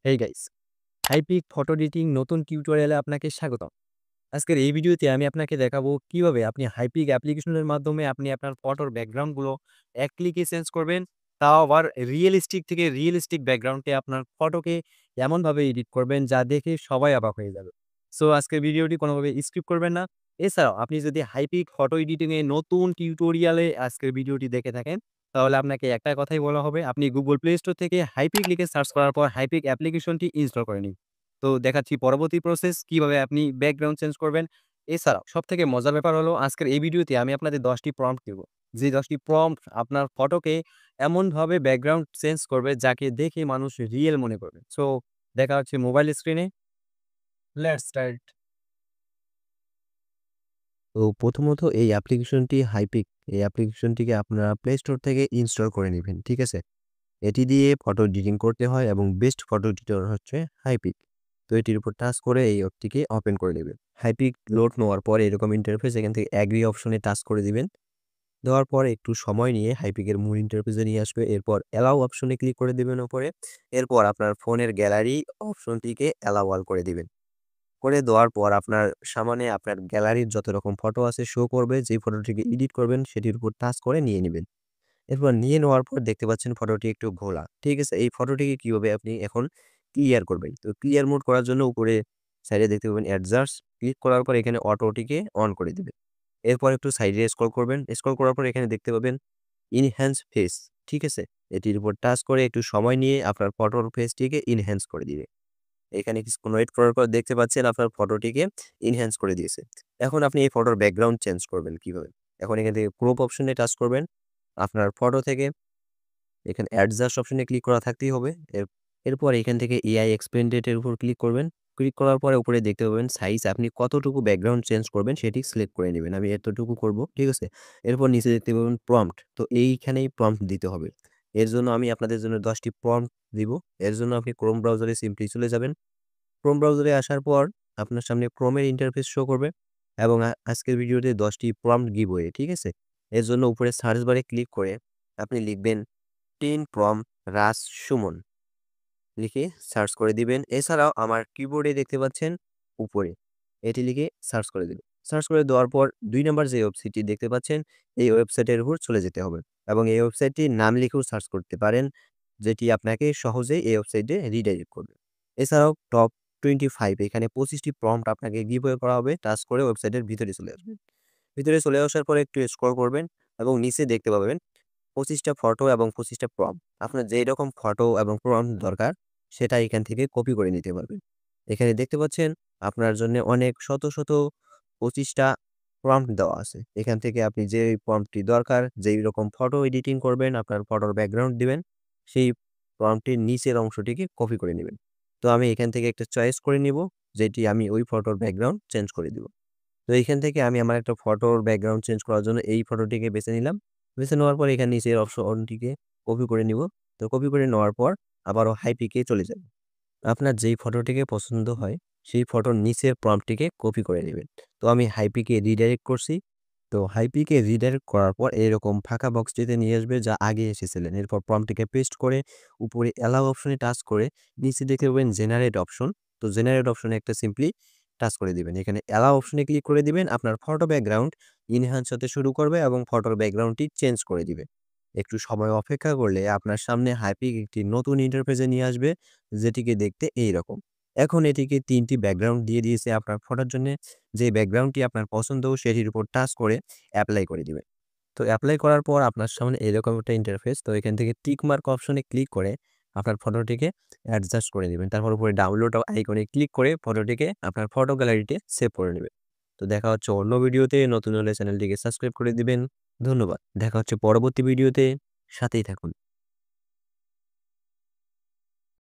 Hey guys, Hypic photo editing নতুন টিউটোরিয়ালে আপনাকে স্বাগতম। আজকের এই ভিডিওতে আমি আপনাকে দেখাবো কিভাবে আপনি হাইপিক অ্যাপ্লিকেশনের মাধ্যমে আপনি আপনার ফটোর ব্যাকগ্রাউন্ডগুলো এক ক্লিকে চেঞ্জ করবেন। তাও আবার রিয়েলিস্টিক থেকে রিয়েলিস্টিক ব্যাকগ্রাউন্ডে আপনার ফটোকে এমনভাবে এডিট করবেন যা দেখে সবাই অবাক হয়ে যাবে। সো আজকের ভিডিওটি কোনোভাবে স্কিপ করবেন না। এছাড়াও আপনি যদি হাইপিক ফটো এডিটিং এ নতুন টিউটোরিয়ালে আজকের ভিডিওটি দেখে থাকেন, তাহলে আপনাকে একটা কথাই বলা হবে, আপনি Google Play Store থেকে হাইপিক লিখে সার্চ করার পর হাইপিক অ্যাপ্লিকেশনটি ইনস্টল করে নিন। তো দেখাচ্ছি পরবর্তী প্রসেস কিভাবে আপনি ব্যাকগ্রাউন্ড চেঞ্জ করবেন। এছাড়াও সবথেকে মজার ব্যাপার হলো আজকের এই ভিডিওতে আমি আপনাদের ১০ টি প্রম্পট দিব। যে ১০ টি প্রম্পট আপনার ফটোকে এমনভাবে ব্যাকগ্রাউন্ড চেঞ্জ করবে যাকে দেখে মানুষ রিয়েল মনে করবে। সো দেখা হচ্ছে মোবাইল স্ক্রিনে। Let's start. তো প্রথমত এই অ্যাপ্লিকেশনটি হাইপিক। এই অ্যাপ্লিকেশনটিকে আপনারা প্লে স্টোর থেকে ইনস্টল করে নিবেন। ঠিক আছে? এটি দিয়ে ফটো এডিটিং করতে হয় এবং বেস্ট ফটো এডিটর হচ্ছে হাইপিক। তো এটির উপর টাচ করে এই অ্যাপটিকে ওপেন করে নেবেন। হাইপিক লোড নেওয়ার পরে এরকম ইন্টারফেস, এখান থেকে এগ্রি অপশনে টাচ করে দিবেন। দেওয়ার পরে একটু সময় নিয়ে হাইপিকের মূল ইন্টারফেসে নিয়ে আসবে। এরপর অ্যালাও অপশনে ক্লিক করে দিবেন উপরে। এরপর আপনার ফোনের গ্যালারি অপশনটিকে অ্যালাও অল করে দিবেন। করে দেওয়ার পর আপনার সামনে আপনার গ্যালারির যত রকম ফটো আছে শো করবে। যেই ফটোটিকে এডিট করবেন সেটির উপর টাচ করে নিয়ে নিবেন। এরপর নিয়ে নেওয়ার পর দেখতে পাচ্ছেন ফটোটি একটু ঘোলা। ঠিক আছে? এই ফটোটিকে কিভাবে আপনি এখন ক্লিয়ার করবেন। তো ক্লিয়ার মোড করার জন্য উপরে সাইডে দেখতে পাবেন অ্যাডজাস্ট, ক্লিক করার পর এখানে অটোটিকে অন করে দিবেন। এরপর একটু সাইডে স্ক্রল করবেন। স্ক্রল করার পর এখানে দেখতে পাবেন ইনহ্যান্স ফেস। ঠিক আছে? এটির উপর টাচ করে একটু সময় নিয়ে আপনার ফটোর ফেসটিকে ইনহ্যান্স করে দিবে। এখানে কিছুক্ষণ ওয়েট করার পর দেখতে পাচ্ছেন আপনার ফটোটিকে এনহ্যান্স করে দিয়েছে। এখন আপনি এই ফটোর ব্যাকগ্রাউন্ড চেঞ্জ করবেন কিভাবে? এখন এখান থেকে ক্রপ অপশনে টাচ করবেন। আপনার ফটো থেকে এখানে অ্যাডজাস্ট অপশনে ক্লিক করা থাকতেই হবে। এরপর এখান থেকে এআই এক্সপেন্ডেড এর উপর ক্লিক করবেন। ক্লিক করার পরে উপরে দেখতে পাবেন সাইজ, আপনি কতটুকু ব্যাকগ্রাউন্ড চেঞ্জ করবেন সেটি সিলেক্ট করে নিবেন। আমি এতটুকু করব। ঠিক আছে? এরপর নিচে দেখতে পাবেন প্রম্পট। তো এইখানেই প্রম্পট দিতে হবে। এর জন্য আমি আপনাদের জন্য ১০ টি প্রম্পট দিব। এর জন্য আপনি ক্রোম ব্রাউজারে সিম্পলি চলে যাবেন। ক্রোম ব্রাউজারে আসার পর আপনার সামনে ক্রোমের ইন্টারফেস শো করবে এবং আজকের ভিডিওতে ১০ টি প্রম্পট গিভওয়ে। ঠিক আছে? এর জন্য উপরে সার্চ বারে ক্লিক করে আপনি লিখবেন 10 প্রম্পট রাজ সুমন লিখে সার্চ করে দিবেন। এছাড়াও আমার কিবোর্ডে দেখতে পাচ্ছেন উপরে এটি লিখে সার্চ করে দিবেন। সার্চ করে দেওয়ার পর ২ নাম্বার যে ওয়েবসাইটটি দেখতে পাচ্ছেন এই ওয়েবসাইটের উপর চলে যেতে হবে এবং এই ওয়েবসাইটটির নাম লিখেও সার্চ করতে পারেন, যেটি আপনাকে সহজেই এই ওয়েবসাইটে রিডাইরেক্ট করবে। এছাড়াও টপ 25 এখানে ২৫ টি প্রম্পট আপনাকে গিভওয়ে করা হবে। টাচ করে ওয়েবসাইটের ভিতরে চলে আসবেন। ভিতরে চলে আসার পরে একটু স্ক্রল করবেন এবং নিচে দেখতে পাবেন ২৫ টা ফটো এবং ২৫ টা প্রম্পট। আপনার যেই রকম ফটো এবং প্রম্পট দরকার সেটা এখান থেকে কপি করে নিতে পারবেন। এখানে দেখতে পাচ্ছেন আপনার জন্য অনেক শত, শত ২৫ টা প্রম্পট দেওয়া আছে। এখান থেকে আপনি যে প্রম্পটটি দরকার, যেই রকম ফটো এডিটিং করবেন, আপনার ফটোর ব্যাকগ্রাউন্ড দিবেন, সেই প্রম্পটের নিচের অংশটিকে কপি করে নিবেন। তো আমি এখান থেকে একটা চয়েস করে নিব, যেটি আমি ওই ফটোর ব্যাকগ্রাউন্ড চেঞ্জ করে দিব। তো এইখান থেকে আমি আমার একটা ফটোর ব্যাকগ্রাউন্ড চেঞ্জ করার জন্য এই ফটোটিকে বেছে নিলাম। বেছে নেওয়ার পর এখানে নিচের অপশনটিকে কপি করে নিব। তো কপি করে নেওয়ার পর আবারও হাইপিকে চলে যাব। আপনার যেই ফটোটিকে পছন্দ হয় সেই ফটোর নিচের প্রম্পটটিকে কপি করে নেবেন। তো আমি হাইপিকে রিডাইরেক্ট করছি। তো হাইপিকে রিডাইরেক্ট করার পর এরকম ফাঁকা বক্সটিতে নিয়ে আসবে যা আগে এসেছিলেন। এরপর প্রম্পটটিকে পেস্ট করে উপরে অ্যালাও অপশনে টাচ করে নিচে দেখতে পাবেন জেনারেট অপশন। তো জেনারেট অপশনে একটা সিম্পলি টাচ করে দিবেন। এখানে অ্যালাও অপশনে ক্লিক করে দিবেন। আপনার ফটো ব্যাকগ্রাউন্ড ইনহ্যান্স হতে শুরু করবে এবং ফটোর ব্যাকগ্রাউন্ডটি চেঞ্জ করে দিবে। একটু সময় অপেক্ষা করলে আপনার সামনে হাইপিক একটি নতুন ইন্টারফেসে নিয়ে আসবে, যেটিকে দেখতে এইরকম। এখন এটিকে ৩ টি ব্যাকগ্রাউন্ড দিয়ে দিয়েছে আপনার ফটোর জন্যে। যে ব্যাকগ্রাউন্ডটি আপনার পছন্দ সেটির উপর টাচ করে এপ্লাই করে দিবেন। তো এপ্লাই করার পর আপনার সামনে এরকম একটা ইন্টারফেস। তো এখান থেকে টিক মার্ক অপশনে ক্লিক করে আপনার ফটোটিকে অ্যাডজাস্ট করে দিবেন। তারপর উপরে ডাউনলোড আইকনে ক্লিক করে ফটোটিকে আপনার ফটো গ্যালারিতে সেভ করে নেবেন। তো দেখা হচ্ছে অন্য ভিডিওতে। নতুন হলে চ্যানেলটিকে সাবস্ক্রাইব করে দিবেন। ধন্যবাদ। দেখা হচ্ছে পরবর্তী ভিডিওতে। সাথেই থাকুন।